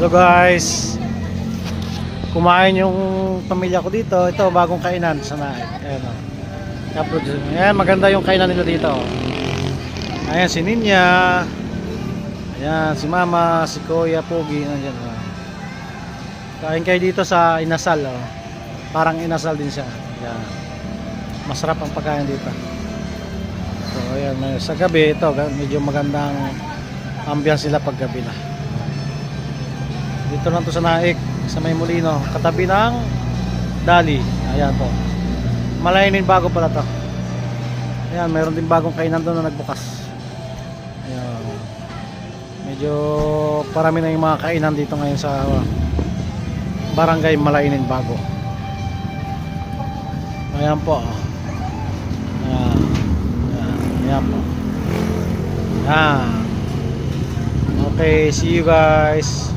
Hello guys, kumain yung pamilya ko dito. Ito bagong kainan sa Naik. Ayan o. Ayan, maganda yung kainan nila dito. Ayan si Ninya. Ayan si Mama, si Kuya Pogi. Ayan, o. Kain kayo dito sa Inasal o. Parang Inasal din siya. Ayan. Masarap ang pagkain dito. So ayan, sa gabi ito medyo magandang ambiance sila pag gabi na. Dito lang to sa Naik, sa May Molino, katabi ng Dali. Ayan to. Malaynin bago pala to. Ayan, mayroon din bagong kainan doon na nagbukas. Ayan. Medyo parami na yung mga kainan dito ngayon sa Barangay Malaynin Bago. Ayan po. Ayan. Ayan. Ayan po. Ayan. Okay, see you guys.